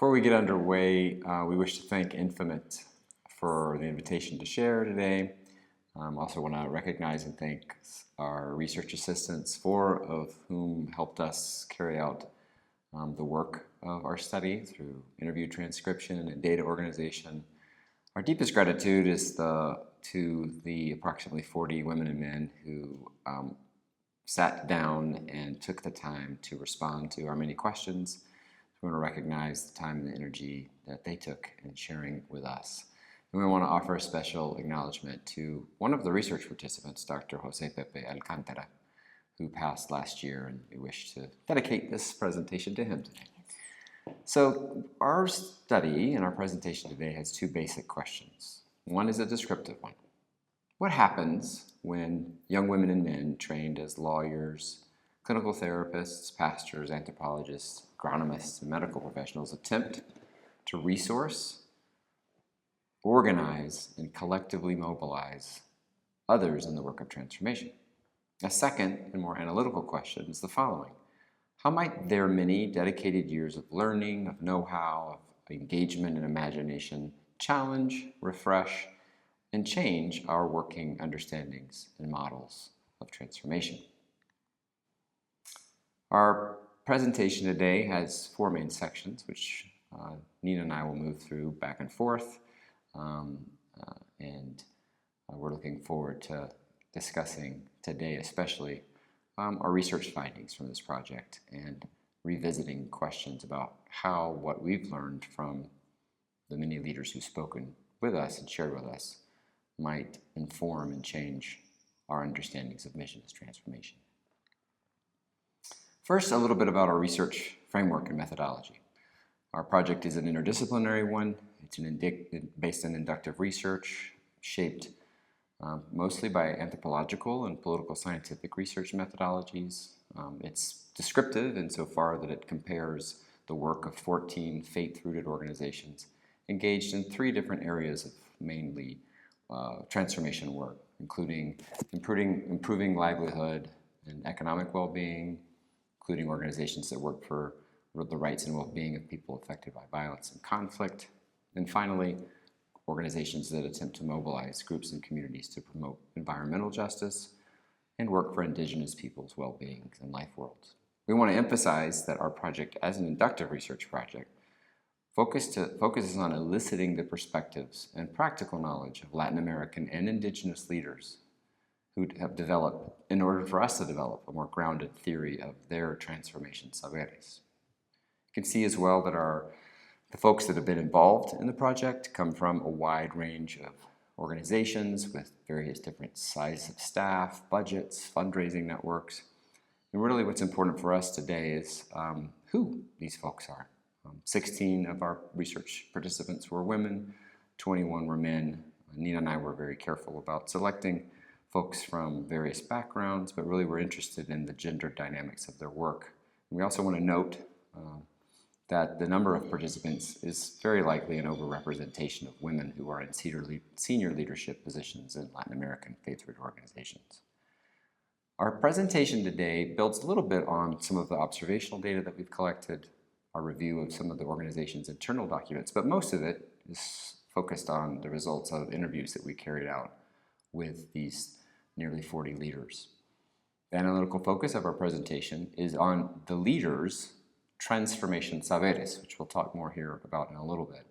Before we get underway, we wish to thank INFEMIT for the invitation to share today. Also want to recognize and thank our research assistants, 4 of whom helped us carry out the work of our study through interview transcription and data organization. Our deepest gratitude is to the approximately 40 women and men who sat down and took the time to respond to our many questions. We want to recognize the time and the energy that they took in sharing with us. And we want to offer a special acknowledgement to one of the research participants, Dr. Jose Pepe Alcantara, who passed last year, and we wish to dedicate this presentation to him today. So our study and our presentation today has 2 basic questions. One is a descriptive one. What happens when young women and men trained as lawyers, clinical therapists, pastors, anthropologists, agronomists, and medical professionals attempt to resource, organize, and collectively mobilize others in the work of transformation? A second and more analytical question is the following. How might their many dedicated years of learning, of know-how, of engagement and imagination challenge, refresh, and change our working understandings and models of transformation? Our presentation today has 4 main sections, which Nina and I will move through back and forth, and we're looking forward to discussing today especially our research findings from this project and revisiting questions about how what we've learned from the many leaders who've spoken with us and shared with us might inform and change our understandings of missions transformation. First, a little bit about our research framework and methodology. Our project is an interdisciplinary one. It's based on inductive research, shaped mostly by anthropological and political scientific research methodologies. It's descriptive insofar that it compares the work of 14 faith-rooted organizations engaged in 3 different areas of mainly transformation work, including improving livelihood and economic well-being, including organizations that work for the rights and well-being of people affected by violence and conflict, and finally, organizations that attempt to mobilize groups and communities to promote environmental justice and work for indigenous peoples' well-being and life worlds. We want to emphasize that our project, as an inductive research project, focuses on eliciting the perspectives and practical knowledge of Latin American and indigenous leaders who have developed, in order for us to develop a more grounded theory of their transformation Saberes. You can see as well that the folks that have been involved in the project come from a wide range of organizations with various different sizes of staff, budgets, fundraising networks. And really what's important for us today is who these folks are. 16 of our research participants were women, 21 were men. Nina and I were very careful about selecting folks from various backgrounds, but really we're interested in the gender dynamics of their work. And we also want to note that the number of participants is very likely an overrepresentation of women who are in senior leadership positions in Latin American faith-rooted organizations. Our presentation today builds a little bit on some of the observational data that we've collected, our review of some of the organization's internal documents, but most of it is focused on the results of interviews that we carried out with these nearly 40 leaders. The analytical focus of our presentation is on the leaders' transformation Saberes, which we'll talk more here about in a little bit.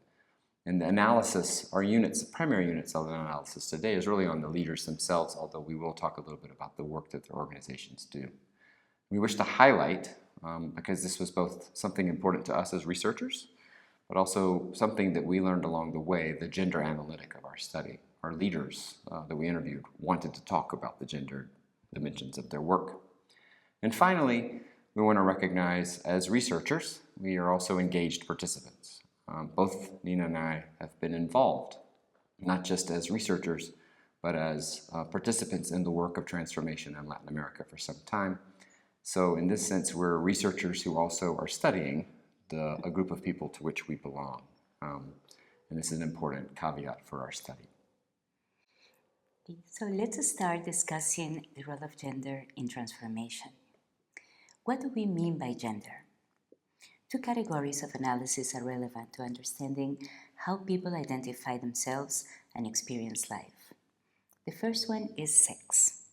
And the analysis, our units, primary units of the analysis today is really on the leaders themselves, although we will talk a little bit about the work that their organizations do. We wish to highlight, because this was both something important to us as researchers, but also something that we learned along the way, the gender analytic of our study. Our leaders that we interviewed wanted to talk about the gender dimensions of their work. And finally, we want to recognize as researchers, we are also engaged participants. Both Nina and I have been involved, not just as researchers, but as participants in the work of transformation in Latin America for some time. So in this sense, we're researchers who also are studying a group of people to which we belong. And this is an important caveat for our study. So let's start discussing the role of gender in transformation. What do we mean by gender? two categories of analysis are relevant to understanding how people identify themselves and experience life. The first one is sex.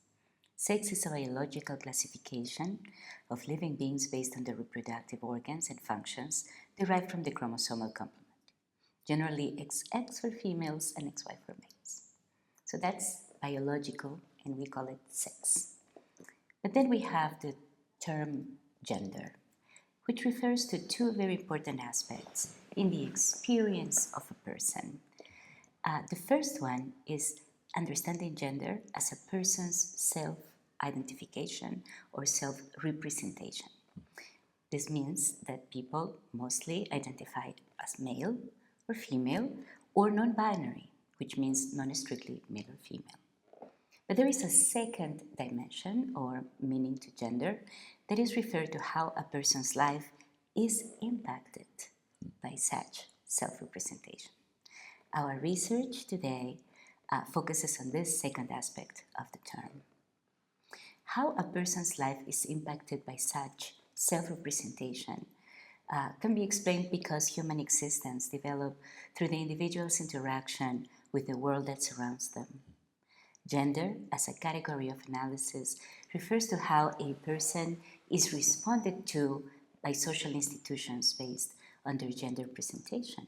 Sex is a biological classification of living beings based on their reproductive organs and functions derived from the chromosomal complement. Generally, XX for females and XY for males. So that's biological, and we call it sex. But then we have the term gender, which refers to two very important aspects in the experience of a person. The first one is understanding gender as a person's self-identification or self-representation. This means that people mostly identify as male or female or non-binary, which means non-strictly male or female. But there is a second dimension or meaning to gender that is referred to how a person's life is impacted by such self-representation. Our research today focuses on this second aspect of the term. How a person's life is impacted by such self-representation can be explained because human existence develops through the individual's interaction with the world that surrounds them. Gender, as a category of analysis, refers to how a person is responded to by social institutions based on their gender presentation.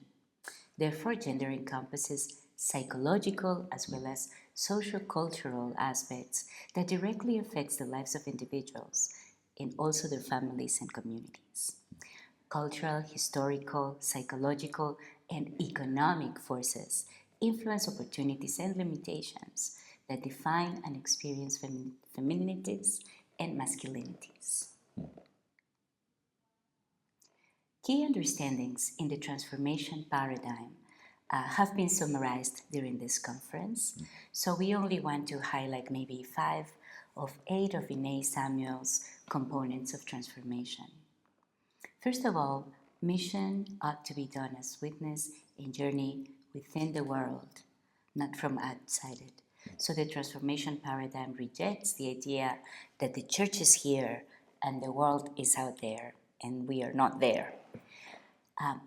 Therefore, gender encompasses psychological as well as socio-cultural aspects that directly affects the lives of individuals and also their families and communities. Cultural, historical, psychological, and economic forces influence opportunities and limitations that define and experience femininities and masculinities. Key understandings in the transformation paradigm have been summarized during this conference, so we only want to highlight maybe 5 of 8 of Vinay Samuel's components of transformation. First of all, mission ought to be done as witness and journey within the world, not from outside it. So the transformation paradigm rejects the idea that the church is here and the world is out there and we are not there.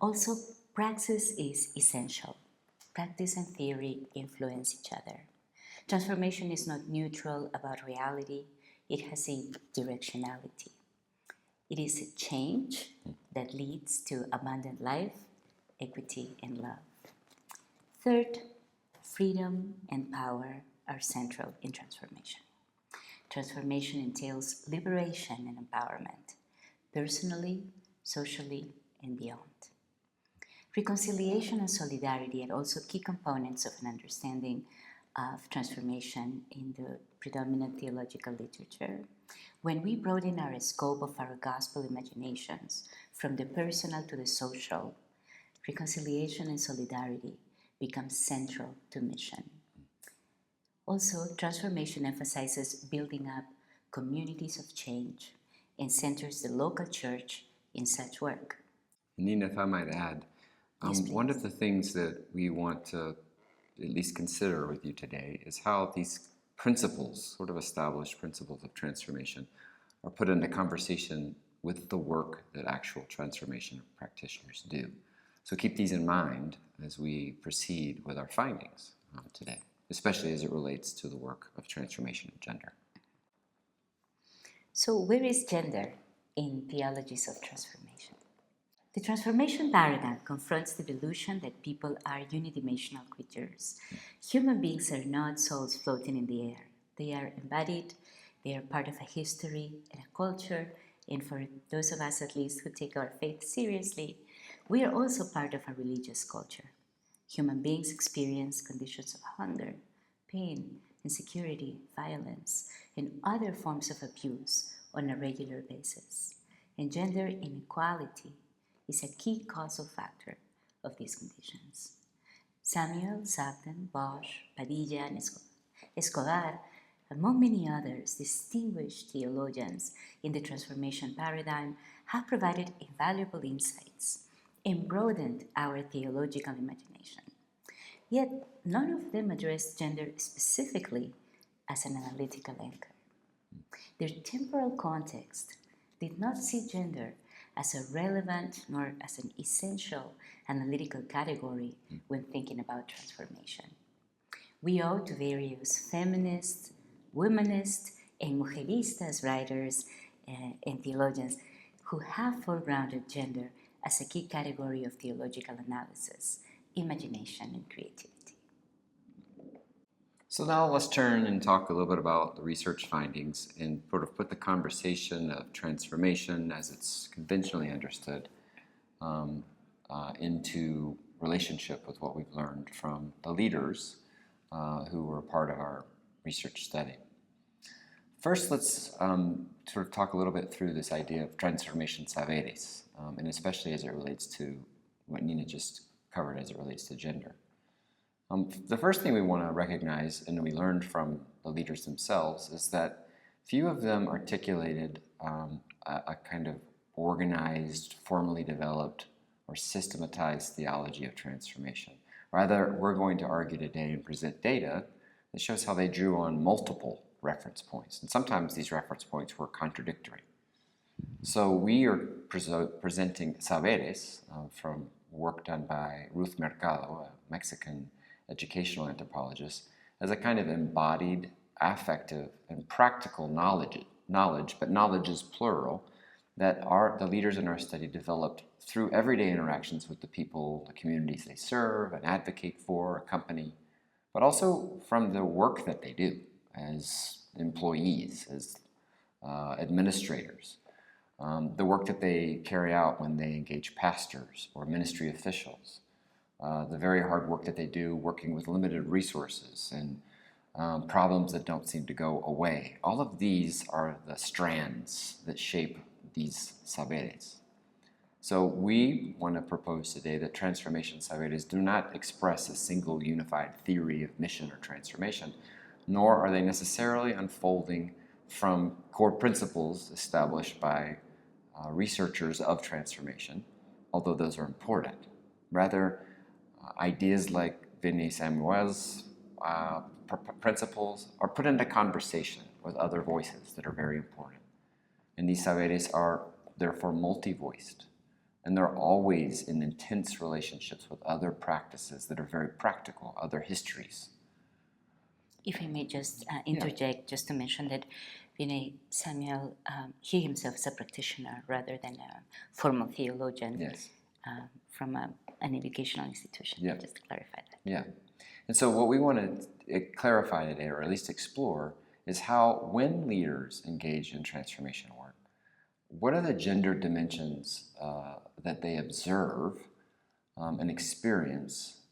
Also, praxis is essential. Practice and theory influence each other. Transformation is not neutral about reality, it has a directionality. It is a change that leads to abundant life, equity, and love. Third, freedom and power are central in transformation. Transformation entails liberation and empowerment, personally, socially, and beyond. Reconciliation and solidarity are also key components of an understanding of transformation in the predominant theological literature. When we broaden our scope of our gospel imaginations from the personal to the social, reconciliation and solidarity become central to mission. Also, transformation emphasizes building up communities of change and centers the local church in such work. Nina, if I might add, Yes, one of the things that we want to at least consider with you today is how these principles, sort of established principles of transformation, are put into conversation with the work that actual transformation practitioners do. So keep these in mind as we proceed with our findings today, especially as it relates to the work of transformation of gender. So where is gender in theologies of transformation? The transformation paradigm confronts the delusion that people are unidimensional creatures. Human beings are not souls floating in the air. They are embodied, they are part of a history and a culture, and for those of us at least who take our faith seriously, we are also part of a religious culture. Human beings experience conditions of hunger, pain, insecurity, violence, and other forms of abuse on a regular basis. And gender inequality is a key causal factor of these conditions. Samuel, Zapden, Bosch, Padilla, and Escobar, among many others, distinguished theologians in the transformation paradigm, have provided invaluable insights and broadened our theological imagination. Yet, none of them addressed gender specifically as an analytical anchor. Their temporal context did not see gender as a relevant nor as an essential analytical category when thinking about transformation. We owe to various feminist, womanist, and mujeristas writers and theologians who have foregrounded gender as a key category of theological analysis, imagination, and creativity. So now let's turn and talk a little bit about the research findings and sort of put the conversation of transformation as it's conventionally understood into relationship with what we've learned from the leaders who were part of our research study. First, let's sort of talk a little bit through this idea of transformation saberes, and especially as it relates to what Nina just covered as it relates to gender. The first thing we want to recognize, and we learned from the leaders themselves, is that few of them articulated a kind of organized, formally developed, or systematized theology of transformation. Rather, we're going to argue today and present data that shows how they drew on multiple reference points, and sometimes these reference points were contradictory. So we are presenting Saberes from work done by Ruth Mercado, a Mexican educational anthropologist, as a kind of embodied, affective, and practical knowledge, but knowledge is plural, that the leaders in our study developed through everyday interactions with the people, the communities they serve and advocate for, accompany, but also from the work that they do as employees, as administrators, the work that they carry out when they engage pastors or ministry officials, the very hard work that they do working with limited resources and problems that don't seem to go away. All of these are the strands that shape these saberes. So we want to propose today that transformation saberes do not express a single unified theory of mission or transformation, nor are they necessarily unfolding from core principles established by researchers of transformation, although those are important. Rather, ideas like Vinnie Samuel's principles are put into conversation with other voices that are very important. And these saberes are therefore multi-voiced, and they're always in intense relationships with other practices that are very practical, other histories. If I may just interject, just to mention that Vinnie Samuel, he himself is a practitioner rather than a formal theologian. Yes. From an educational institution, Yeah. just to clarify that. Yeah. And so what we want to clarify today, or at least explore, is how when leaders engage in transformation work, what are the gender dimensions that they observe and experience,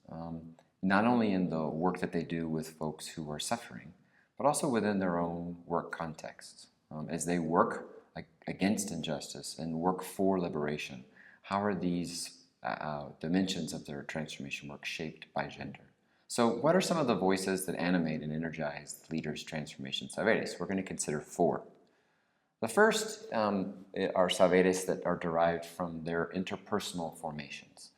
not only in the work that they do with folks who are suffering, but also within their own work contexts. As they work against injustice and work for liberation, how are these dimensions of their transformation work shaped by gender? So what are some of the voices that animate and energize leaders' transformation saberes? We're going to consider 4. The first are saberes that are derived from their interpersonal formations.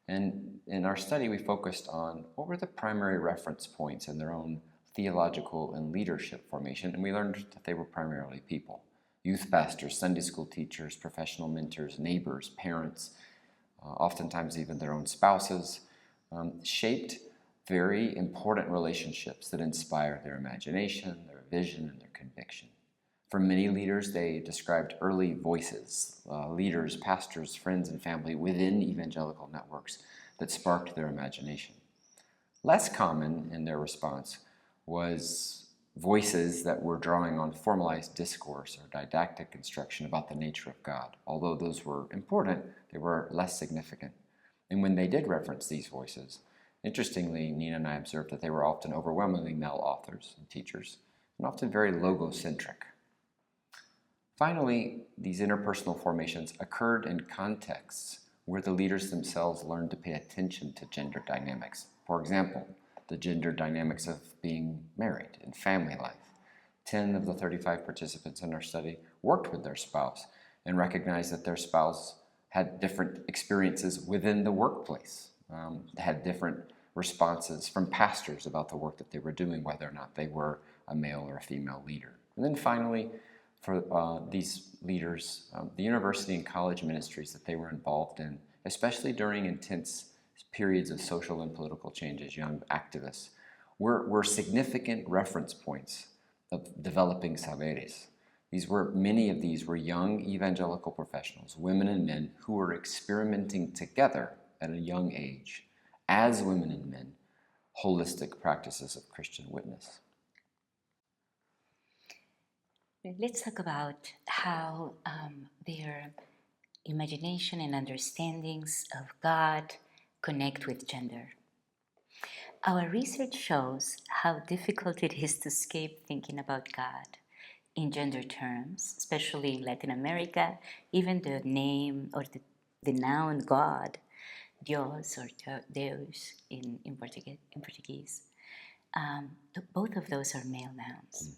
And in our study, we focused on what were the primary reference points in their own theological and leadership formation, and we learned that they were primarily people. Youth pastors, Sunday school teachers, professional mentors, neighbors, parents, oftentimes even their own spouses, shaped very important relationships that inspire their imagination, their vision, and their conviction. For many leaders, they described early voices, leaders, pastors, friends, and family within evangelical networks that sparked their imagination. Less common in their response was voices that were drawing on formalized discourse or didactic instruction about the nature of God. Although those were important, they were less significant. And when they did reference these voices, interestingly, Nina and I observed that they were often overwhelmingly male authors and teachers, and often very logocentric. Finally, these interpersonal formations occurred in contexts where the leaders themselves learned to pay attention to gender dynamics. For example, the gender dynamics of being married and family life. 10 of the 35 participants in our study worked with their spouse and recognized that their spouse had different experiences within the workplace, had different responses from pastors about the work that they were doing, whether or not they were a male or a female leader. And then finally, for these leaders, the university and college ministries that they were involved in, especially during intense periods of social and political change as young activists, were significant reference points of developing Saberes. Many of these were young evangelical professionals, women and men, who were experimenting together at a young age, as women and men, holistic practices of Christian witness. Let's talk about how their imagination and understandings of God connect with gender. Our research shows how difficult it is to escape thinking about God in gender terms, especially in Latin America. Even the name or the noun God, Dios or Deus in Portuguese, both of those are male nouns.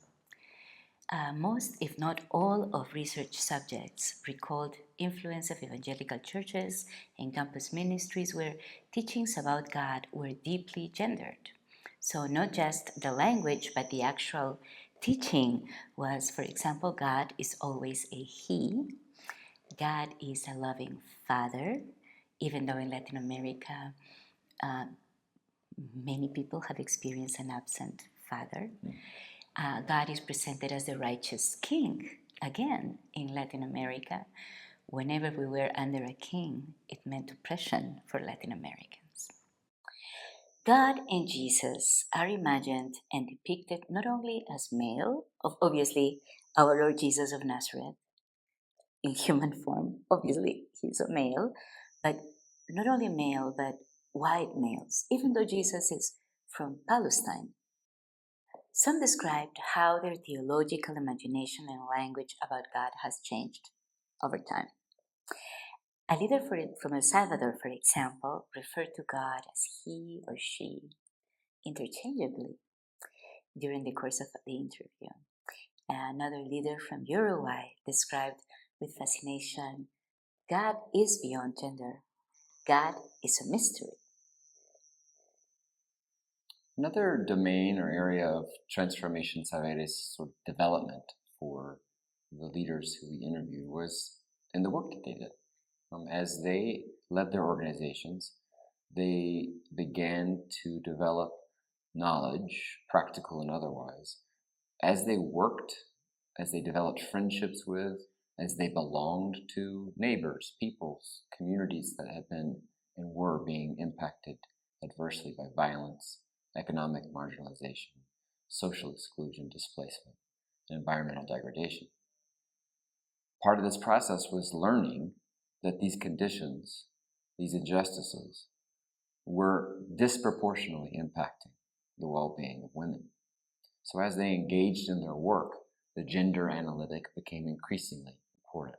Most, if not all, of research subjects recalled influence of evangelical churches and campus ministries where teachings about God were deeply gendered. So not just the language, but the actual teaching was, for example, God is always a he. God is a loving father, even though in Latin America, many people have experienced an absent father. God is presented as the righteous king. Again, in Latin America, whenever we were under a king, it meant oppression for Latin Americans. God and Jesus are imagined and depicted not only as male, obviously our Lord Jesus of Nazareth, in human form, obviously he's a male, but not only male, but white males, even though Jesus is from Palestine. Some described how their theological imagination and language about God has changed over time. A leader from El Salvador, for example, referred to God as he or she interchangeably during the course of the interview. Another leader from Uruguay described with fascination, God is beyond gender. God is a mystery. Another domain or area of transformation Saberes sort of development for the leaders who we interviewed was in the work that they did. As they led their organizations, they began to develop knowledge, practical and otherwise, as they worked, as they developed friendships with, as they belonged to neighbors, peoples, communities that had been and were being impacted adversely by violence, economic marginalization, social exclusion, displacement, and environmental degradation. Part of this process was learning that these conditions, these injustices, were disproportionately impacting the well-being of women. So as they engaged in their work, the gender analytic became increasingly important.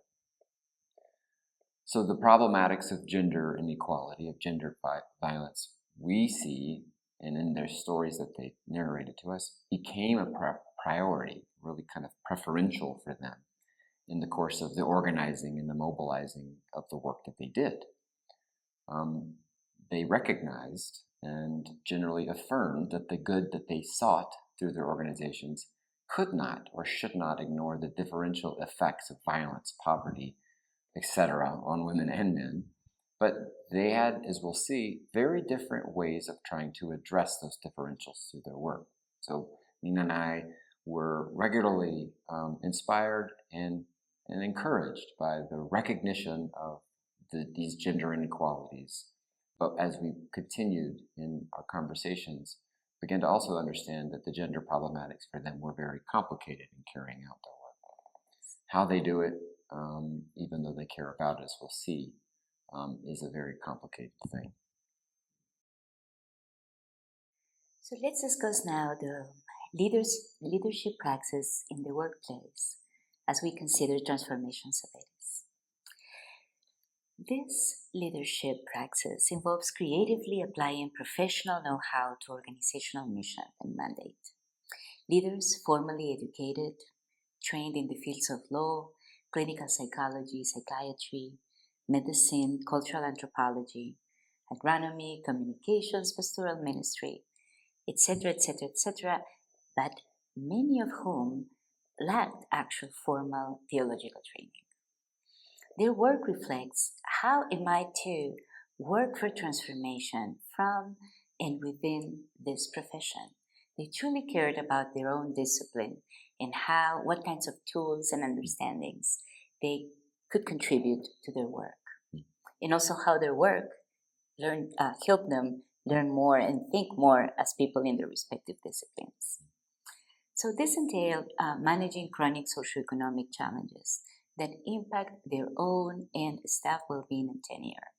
So the problematics of gender inequality, of gender violence, we see, and in their stories that they narrated to us, became a priority, really kind of preferential for them in the course of the organizing and the mobilizing of the work that they did. They recognized and generally affirmed that the good that they sought through their organizations could not or should not ignore the differential effects of violence, poverty, etc. on women and men. But they had, as we'll see, very different ways of trying to address those differentials through their work. So Nina and I were regularly inspired and encouraged by the recognition of these gender inequalities. But as we continued in our conversations, began to also understand that the gender problematics for them were very complicated in carrying out their work. How they do it, even though they care about it, as we'll see, is a very complicated thing. So let's discuss now the leadership praxis in the workplace as we consider transformation Saberes. This leadership praxis involves creatively applying professional know-how to organizational mission and mandate. Leaders formally educated, trained in the fields of law, clinical psychology, psychiatry, medicine, cultural anthropology, agronomy, communications, pastoral ministry, etc., etc., etc., but many of whom lacked actual formal theological training. Their work reflects how it might too work for transformation from and within this profession. They truly cared about their own discipline and what kinds of tools and understandings they could contribute to their work, and also how their work helped them learn more and think more as people in their respective disciplines. So this entailed managing chronic socioeconomic challenges that impact their own and staff well-being and tenure.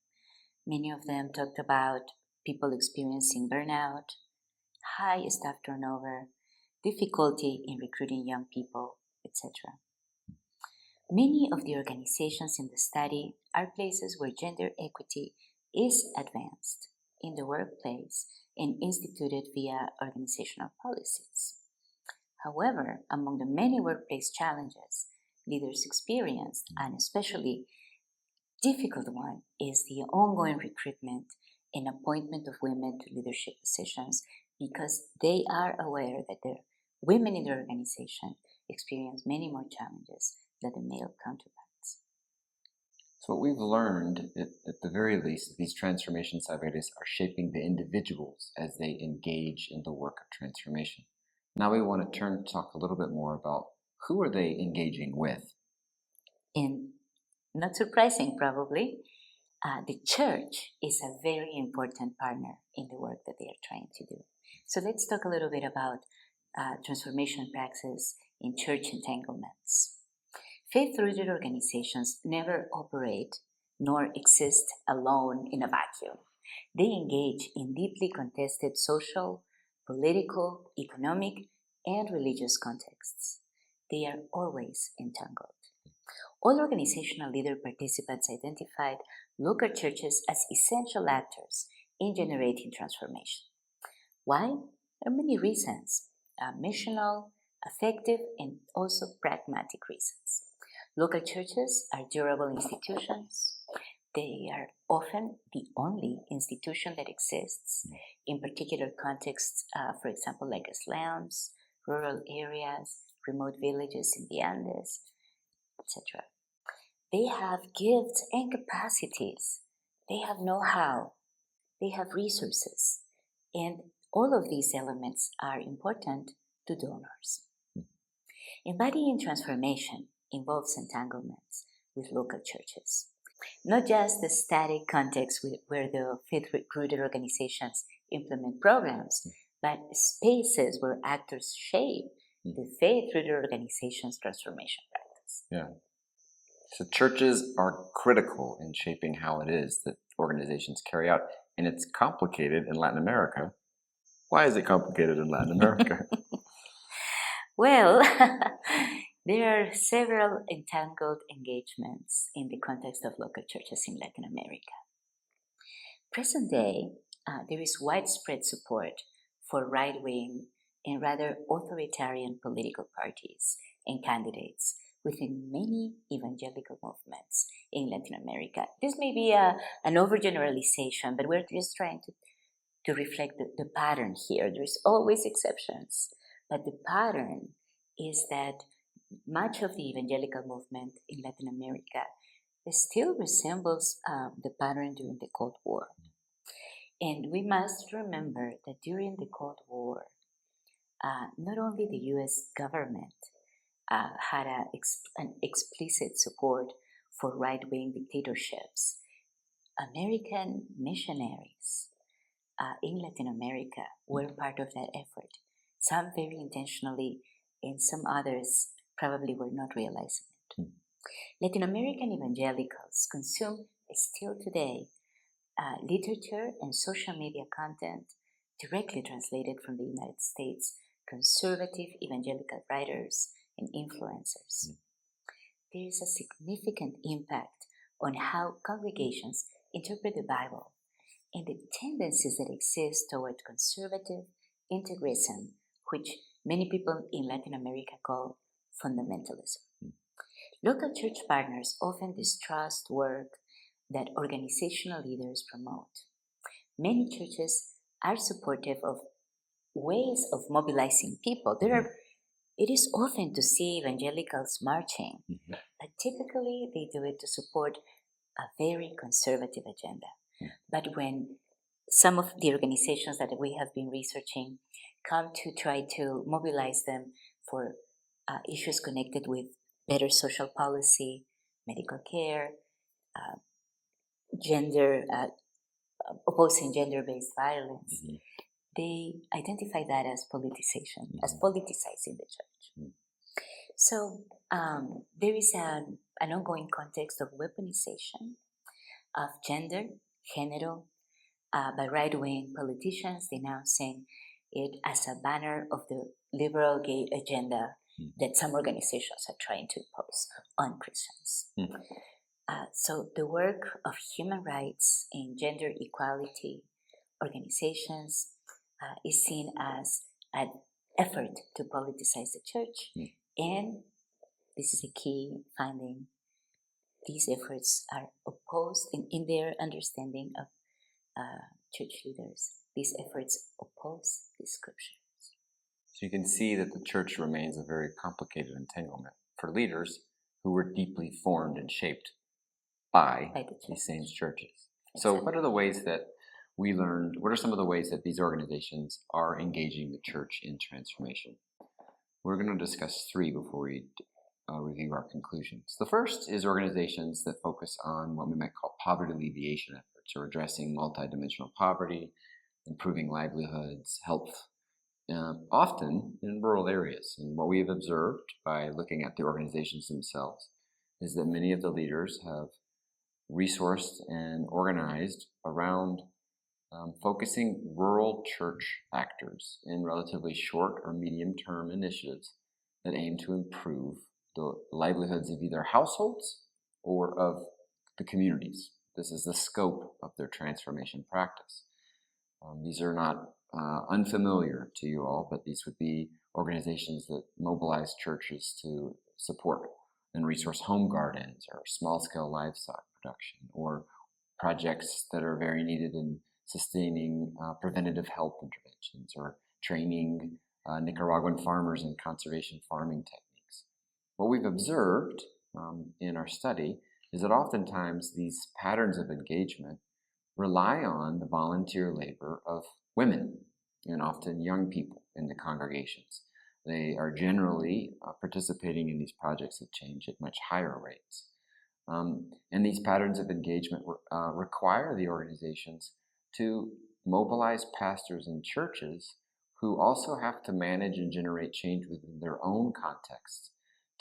Many of them talked about people experiencing burnout, high staff turnover, difficulty in recruiting young people, etc. Many of the organizations in the study are places where gender equity is advanced in the workplace and instituted via organizational policies. However, among the many workplace challenges leaders experienced, and especially difficult one, is the ongoing recruitment and appointment of women to leadership positions, because they are aware that the women in their organization experience many more challenges than the male counterparts. So what we've learned, at the very least, these transformation Saberes are shaping the individuals as they engage in the work of transformation. Now we want to talk a little bit more about who are they engaging with? And not surprising, probably, the church is a very important partner in the work that they are trying to do. So let's talk a little bit about transformation praxis in church entanglements. Faith-rooted organizations never operate nor exist alone in a vacuum. They engage in deeply contested social, political, economic, and religious contexts. They are always entangled. All organizational leader participants identified local churches as essential actors in generating transformation. Why? There are many reasons: missional, affective, and also pragmatic reasons. Local churches are durable institutions. They are often the only institution that exists in particular contexts, for example, like slums, rural areas, remote villages in the Andes, etc. They have gifts and capacities. They have know-how. They have resources. And all of these elements are important to donors. Embodying transformation involves entanglements with local churches. Not just the static context where the faith-rooted organizations implement programs, but spaces where actors shape the faith-rooted organization's transformation practice. Yeah. So churches are critical in shaping how it is that organizations carry out, and it's complicated in Latin America. Why is it complicated in Latin America? Well, there are several entangled engagements in the context of local churches in Latin America. Present day, there is widespread support for right-wing and rather authoritarian political parties and candidates within many evangelical movements in Latin America. This may be an overgeneralization, but we're just trying to reflect the pattern here. There's always exceptions, but the pattern is that much of the evangelical movement in Latin America still resembles the pattern during the Cold War. And we must remember that during the Cold War, not only the US government had an explicit support for right-wing dictatorships, American missionaries in Latin America were part of that effort, some very intentionally, and some others probably were not realizing it. Latin American evangelicals consume still today literature and social media content directly translated from the United States conservative evangelical writers and influencers. There is a significant impact on how congregations interpret the Bible and the tendencies that exist toward conservative integrism, which many people in Latin America call fundamentalism. Local church partners often distrust work that organizational leaders promote. Many churches are supportive of ways of mobilizing people. There are It is often to see evangelicals marching, but typically they do it to support a very conservative agenda. But when some of the organizations that we have been researching come to try to mobilize them for issues connected with better social policy, medical care, gender, opposing gender-based violence, they identify that as politicizing the church. So there is an ongoing context of weaponization of gender, género, by right-wing politicians denouncing it as a banner of the liberal gay agenda that some organizations are trying to impose on Christians. So the work of human rights and gender equality organizations is seen as an effort to politicize the church, and this is a key finding. These efforts are opposed in their understanding of church leaders. These efforts oppose the scriptures. So you can see that the church remains a very complicated entanglement for leaders who were deeply formed and shaped by these same churches. So what are the ways that we learned, what are some of the ways that these organizations are engaging the church in transformation? We're going to discuss three before we review our conclusions. The first is organizations that focus on what we might call poverty alleviation efforts, or addressing multidimensional poverty, improving livelihoods, health, often in rural areas. And what we have observed by looking at the organizations themselves is that many of the leaders have resourced and organized around focusing rural church actors in relatively short or medium-term initiatives that aim to improve the livelihoods of either households or of the communities. This is the scope of their transformation practice. These are not unfamiliar to you all, but these would be organizations that mobilize churches to support and resource home gardens or small-scale livestock production, or projects that are very needed in sustaining preventative health interventions, or training Nicaraguan farmers in conservation farming techniques. What we've observed in our study is that oftentimes these patterns of engagement rely on the volunteer labor of women and often young people in the congregations. They are generally participating in these projects of change at much higher rates. And these patterns of engagement require the organizations to mobilize pastors and churches who also have to manage and generate change within their own contexts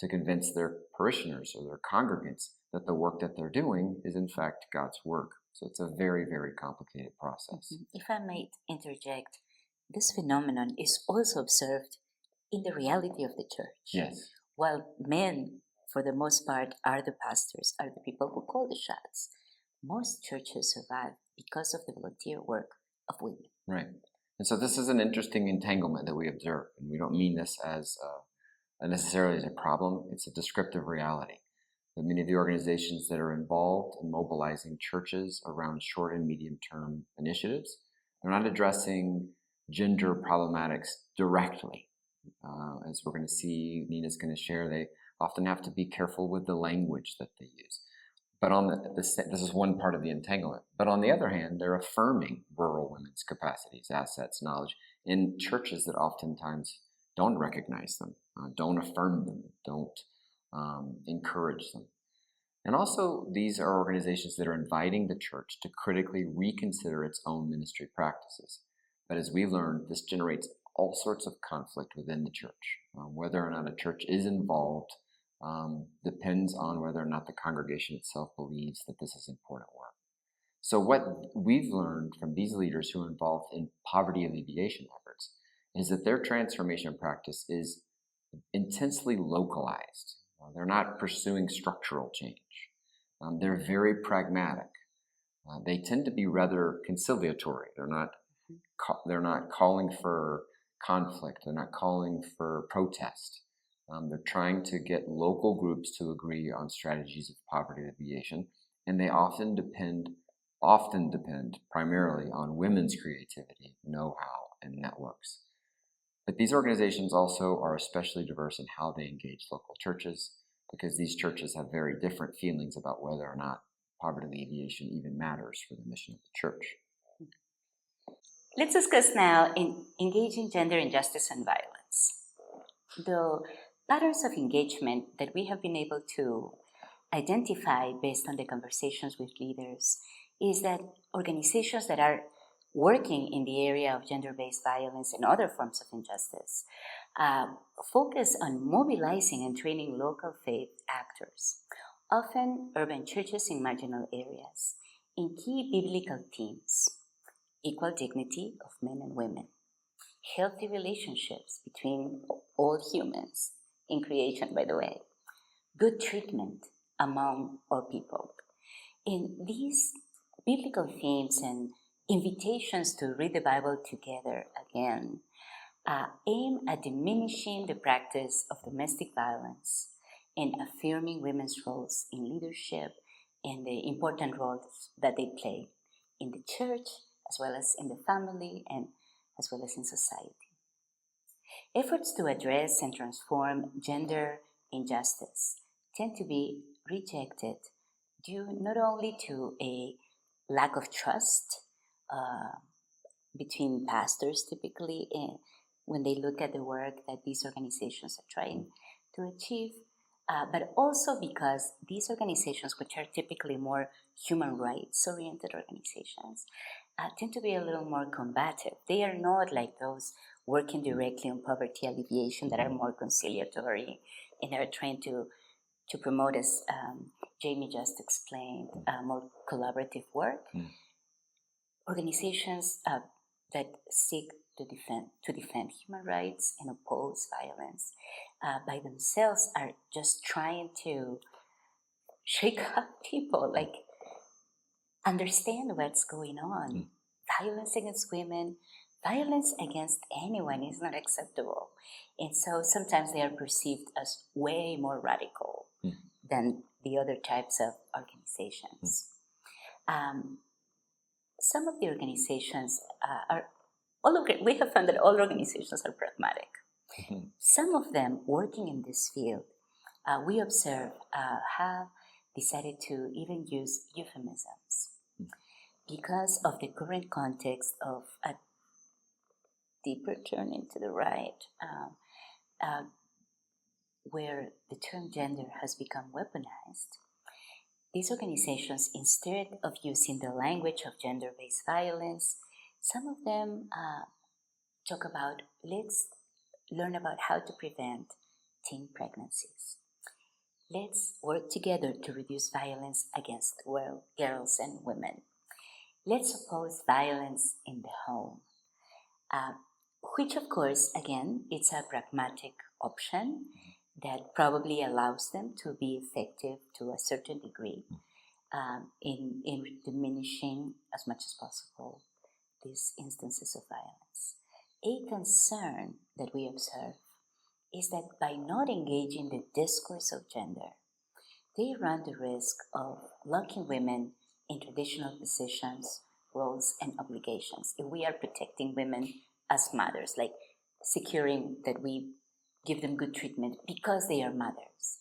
to convince their parishioners or their congregants that the work that they're doing is in fact God's work. So it's a very, very complicated process. If I might interject, this phenomenon is also observed in the reality of the church. Yes. While men, for the most part, are the pastors, are the people who call the shots, most churches survive because of the volunteer work of women. Right. And so this is an interesting entanglement that we observe. And we don't mean this as necessarily as a problem. It's a descriptive reality. That many of the organizations that are involved in mobilizing churches around short and medium-term initiatives are not addressing gender problematics directly. As we're going to see, Nina's going to share, they often have to be careful with the language that they use. But this is one part of the entanglement. But on the other hand, they're affirming rural women's capacities, assets, knowledge in churches that oftentimes don't recognize them, don't affirm them, don't encourage them. And also, these are organizations that are inviting the church to critically reconsider its own ministry practices. But as we learned, this generates all sorts of conflict within the church. Whether or not a church is involved depends on whether or not the congregation itself believes that this is important work. So what we've learned from these leaders who are involved in poverty alleviation efforts is that their transformation practice is intensely localized. They're not pursuing structural change. They're very pragmatic. They tend to be rather conciliatory. They're not calling for conflict. They're not calling for protest. They're trying to get local groups to agree on strategies of poverty alleviation, and they often depend primarily on women's creativity, know-how, and networks. But these organizations also are especially diverse in how they engage local churches, because these churches have very different feelings about whether or not poverty alleviation even matters for the mission of the church. Let's discuss now in engaging gender injustice and violence. The patterns of engagement that we have been able to identify based on the conversations with leaders is that organizations that are working in the area of gender-based violence and other forms of injustice focus on mobilizing and training local faith actors, often urban churches in marginal areas, in key biblical themes: equal dignity of men and women, healthy relationships between all humans in creation, by the way, good treatment among all people. In these biblical themes and invitations to read the Bible together again aim at diminishing the practice of domestic violence and affirming women's roles in leadership and the important roles that they play in the church, as well as in the family, and as well as in society. Efforts to address and transform gender injustice tend to be rejected due not only to a lack of trust between pastors, typically, when they look at the work that these organizations are trying to achieve, but also because these organizations, which are typically more human rights-oriented organizations, tend to be a little more combative. They are not like those working directly on poverty alleviation that are more conciliatory and are trying to promote, as Jamie just explained, more collaborative work. Organizations that seek to defend human rights and oppose violence by themselves are just trying to shake up people, like understand what's going on. Violence against women, violence against anyone is not acceptable. And so sometimes they are perceived as way more radical than the other types of organizations. Some of the organizations we have found that all organizations are pragmatic. Some of them working in this field, we observe, have decided to even use euphemisms because of the current context of a deeper turn into the right, where the term gender has become weaponized. These organizations, instead of using the language of gender-based violence, some of them talk about, let's learn about how to prevent teen pregnancies. Let's work together to reduce violence against girls and women. Let's oppose violence in the home, which of course, again, it's a pragmatic option that probably allows them to be effective to a certain degree in diminishing as much as possible these instances of violence. A concern that we observe is that by not engaging the discourse of gender, they run the risk of locking women in traditional positions, roles, and obligations. If we are protecting women as mothers, like securing that we give them good treatment because they are mothers.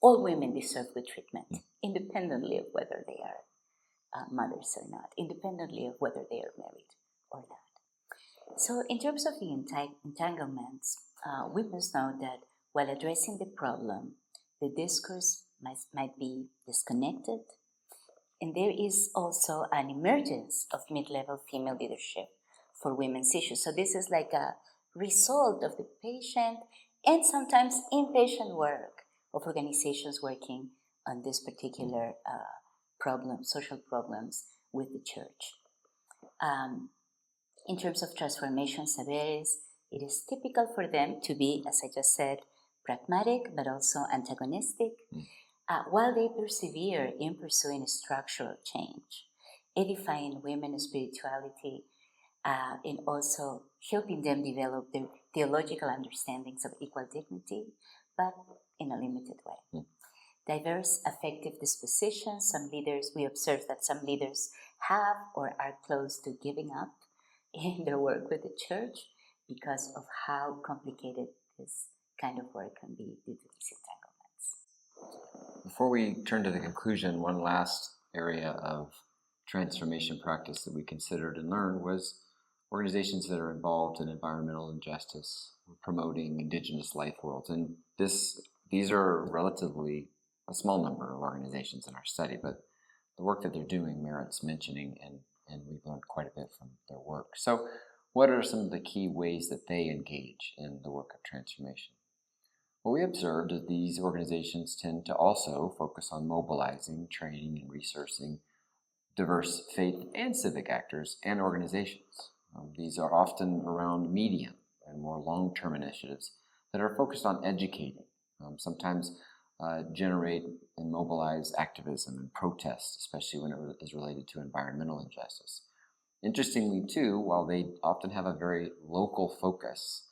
All women deserve good treatment, independently of whether they are mothers or not, independently of whether they are married or not. So in terms of the entanglements, we must know that while addressing the problem, the discourse might be disconnected, and there is also an emergence of mid-level female leadership for women's issues. So this is like a result of the patient and sometimes inpatient work of organizations working on this particular problem, social problems with the church. In terms of transformation, Saberes, it is typical for them to be, as I just said, pragmatic but also antagonistic, while they persevere in pursuing structural change, edifying women's spirituality, and also helping them develop their theological understandings of equal dignity, but in a limited way. Diverse affective dispositions. We observe that some leaders have or are close to giving up in their work with the church because of how complicated this kind of work can be due to these entanglements. Before we turn to the conclusion, one last area of transformation practice that we considered and learned was organizations that are involved in environmental injustice, promoting indigenous life worlds. And these are relatively a small number of organizations in our study, but the work that they're doing merits mentioning, and we've learned quite a bit from their work. So what are some of the key ways that they engage in the work of transformation? What we observed is these organizations tend to also focus on mobilizing, training, and resourcing diverse faith and civic actors and organizations. These are often around medium and more long-term initiatives that are focused on educating, sometimes generate and mobilize activism and protest, especially when it is related to environmental injustice. Interestingly, too, while they often have a very local focus,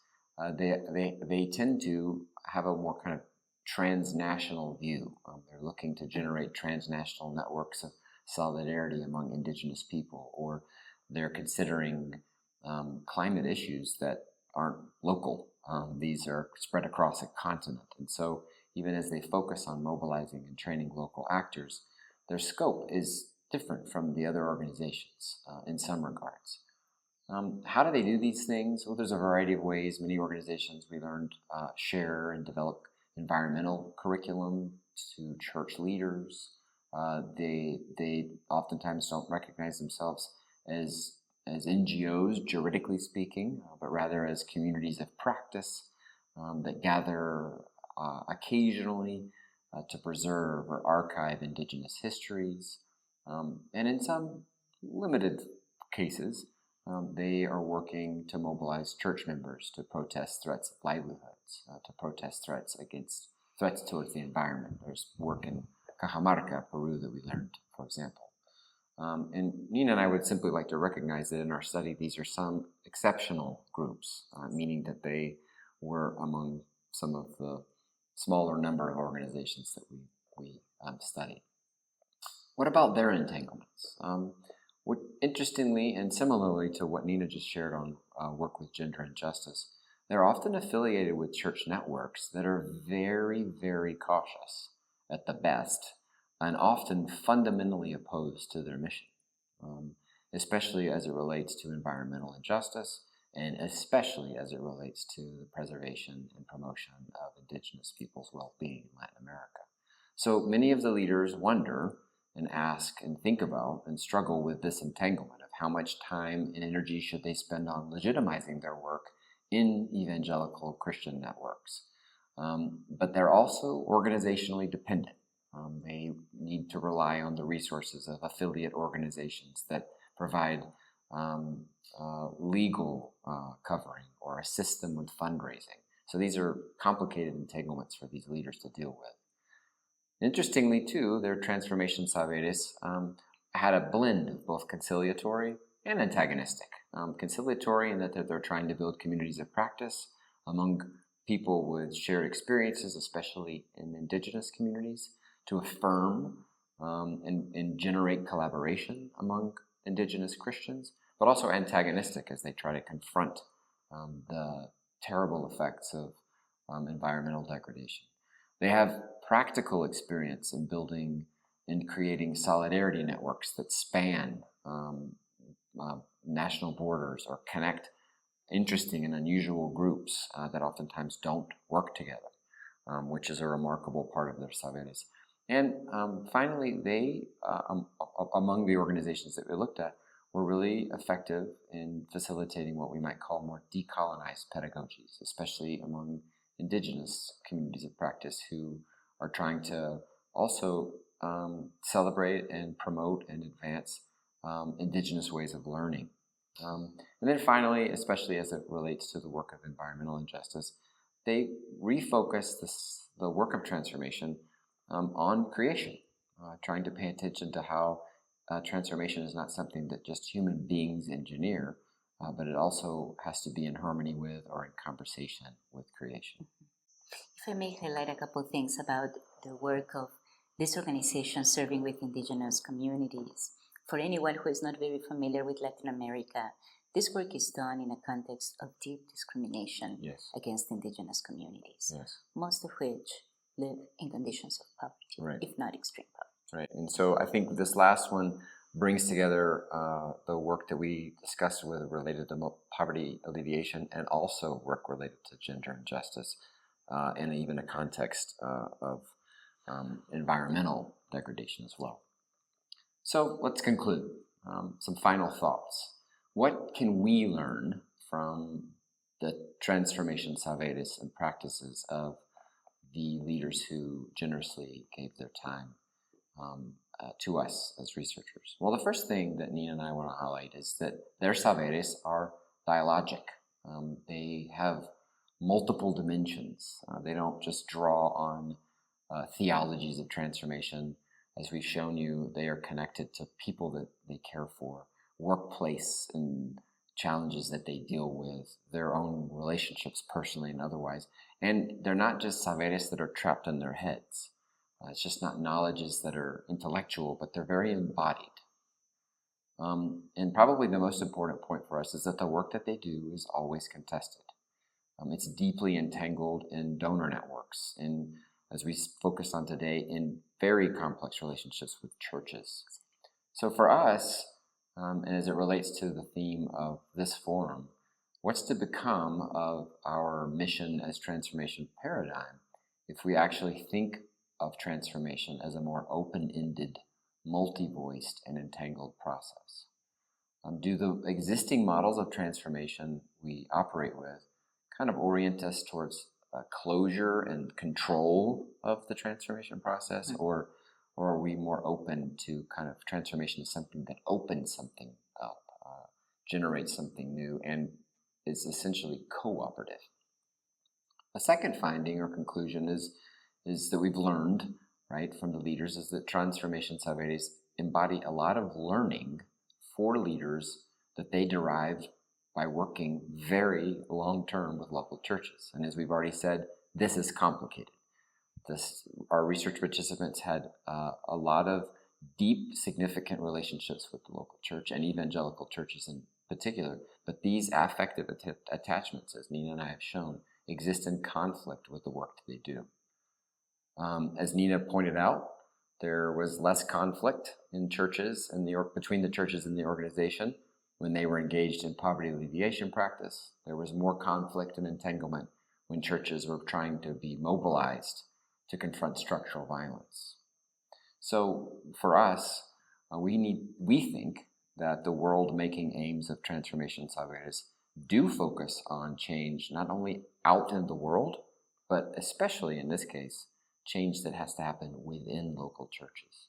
they tend to have a more kind of transnational view. They're looking to generate transnational networks of solidarity among indigenous people, or they're considering climate issues that aren't local. These are spread across a continent. And so even as they focus on mobilizing and training local actors, their scope is different from the other organizations in some regards. How do they do these things? Well, there's a variety of ways. Many organizations, we learned, share and develop environmental curriculum to church leaders. They oftentimes don't recognize themselves as NGOs, juridically speaking, but rather as communities of practice that gather occasionally to preserve or archive indigenous histories. And in some limited cases, they are working to mobilize church members to protest threats of livelihoods, to protest threats towards the environment. There's work in Cajamarca, Peru, that we learned, for example. And Nina and I would simply like to recognize that in our study, these are some exceptional groups, meaning that they were among some of the smaller number of organizations that we studied. What about their entanglements? Interestingly, and similarly to what Nina just shared on work with gender and justice, they're often affiliated with church networks that are very, very cautious at the best, and often fundamentally opposed to their mission, especially as it relates to environmental injustice, and especially as it relates to the preservation and promotion of indigenous people's well-being in Latin America. So many of the leaders wonder and ask and think about and struggle with this entanglement of how much time and energy should they spend on legitimizing their work in evangelical Christian networks. But they're also organizationally dependent. They need to rely on the resources of affiliate organizations that provide legal covering or assist them with fundraising. So these are complicated entanglements for these leaders to deal with. Interestingly, too, their transformation Saberes had a blend of both conciliatory and antagonistic. Conciliatory in that they're trying to build communities of practice among people with shared experiences, especially in indigenous communities, to affirm and generate collaboration among indigenous Christians, but also antagonistic as they try to confront the terrible effects of environmental degradation. They have practical experience in building and creating solidarity networks that span national borders or connect interesting and unusual groups that oftentimes don't work together, which is a remarkable part of their Saberes. And finally, they, among the organizations that we looked at, were really effective in facilitating what we might call more decolonized pedagogies, especially among indigenous communities of practice who are trying to also celebrate and promote and advance indigenous ways of learning. And then finally, especially as it relates to the work of environmental injustice, they refocus the work of transformation on creation, trying to pay attention to how transformation is not something that just human beings engineer, but it also has to be in harmony with or in conversation with creation. If I may highlight a couple of things about the work of this organization serving with indigenous communities. For anyone who is not very familiar with Latin America, This work is done in a context of deep discrimination Yes. against indigenous communities, Yes. most of which live in conditions of poverty, Right. if not extreme poverty. Right. And so I think this last one brings together the work that we discussed with related to poverty alleviation and also work related to gender and justice, and even a context of environmental degradation as well. So let's conclude. Some final thoughts. What can we learn from the transformation Saberes and practices of the leaders who generously gave their time to us as researchers? Well, the first thing that Nina and I want to highlight is that their Saberes are dialogic. They have multiple dimensions. They don't just draw on theologies of transformation. As we've shown you, they are connected to people that they care for, workplace and challenges that they deal with, their own relationships personally and otherwise. And they're not just Saberes that are trapped in their heads. It's just not knowledges that are intellectual, but they're very embodied. And probably the most important point for us is that the work that they do is always contested. It's deeply entangled in donor networks, and as we focused on today, in very complex relationships with churches. So for us, and as it relates to the theme of this forum, what's to become of our mission as transformation paradigm if we actually think of transformation as a more open-ended, multi-voiced, and entangled process? Do the existing models of transformation we operate with kind of orient us towards closure and control of the transformation process, or are we more open to kind of transformation as something that opens something up, generates something new, and is essentially cooperative? A second finding or conclusion is that we've learned, right, from the leaders, is that transformation Saberes embody a lot of learning for leaders that they derived by working very long-term with local churches. And as we've already said, this is complicated. Our research participants had a lot of deep, significant relationships with the local church and evangelical churches in particular, but these affective attachments, as Nina and I have shown, exist in conflict with the work that they do. As Nina pointed out, there was less conflict in churches and between the churches and the organization when they were engaged in poverty alleviation practice. There was more conflict and entanglement when churches were trying to be mobilized to confront structural violence. So for us, we think that the world-making aims of transformation Saberes do focus on change not only out in the world, but especially in this case, change that has to happen within local churches.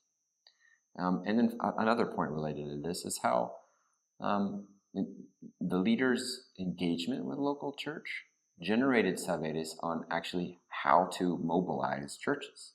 And then another point related to this is how the leaders' engagement with local church generated Saberes on actually how to mobilize churches.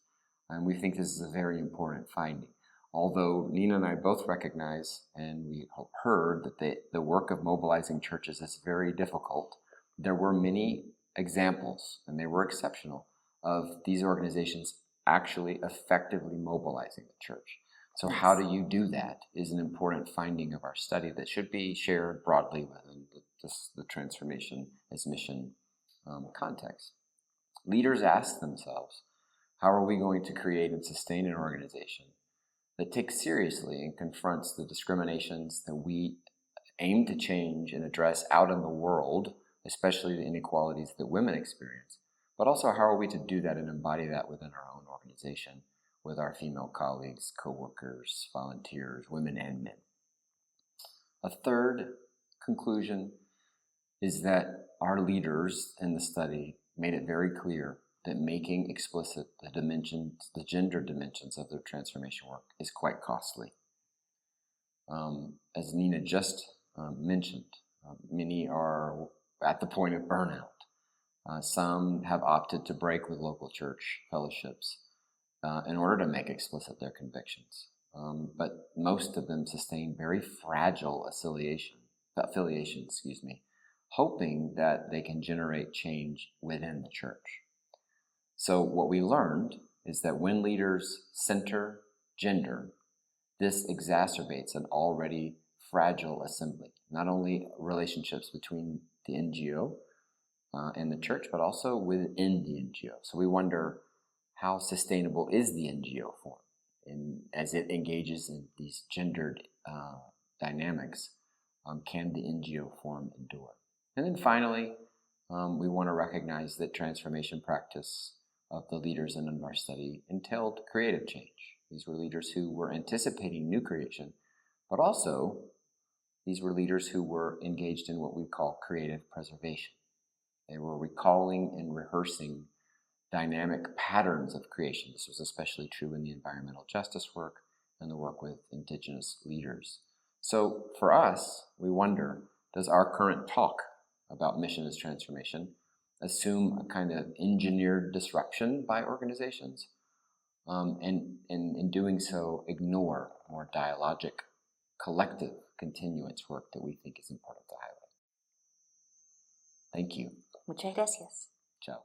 And we think this is a very important finding. Although Nina and I both recognize, and we heard, that the work of mobilizing churches is very difficult, there were many examples, and they were exceptional, of these organizations actually effectively mobilizing the church. So how do you do that is an important finding of our study that should be shared broadly within the transformation as mission context. Leaders ask themselves, how are we going to create and sustain an organization that takes seriously and confronts the discriminations that we aim to change and address out in the world, especially the inequalities that women experience, but also how are we to do that and embody that within our own organization with our female colleagues, co-workers, volunteers, women and men. A third conclusion is that our leaders in the study made it very clear that making explicit the gender dimensions of their transformation work is quite costly. As Nina just mentioned, many are at the point of burnout. Some have opted to break with local church fellowships in order to make explicit their convictions. But most of them sustain very fragile affiliation, hoping that they can generate change within the church. So what we learned is that when leaders center gender, this exacerbates an already fragile assembly, not only relationships between the NGO and the church, but also within the NGO. So we wonder, how sustainable is the NGO form as it engages in these gendered dynamics? Can the NGO form endure? And then finally, we want to recognize that transformation practice of the leaders in our study entailed creative change. These were leaders who were anticipating new creation, but also these were leaders who were engaged in what we call creative preservation. They were recalling and rehearsing dynamic patterns of creation. This was especially true in the environmental justice work and the work with indigenous leaders. So for us, we wonder, does our current talk about mission as transformation assume a kind of engineered disruption by organizations, and in doing so ignore more dialogic, collective continuance work that we think is important to highlight? Thank you. Muchas gracias. Ciao.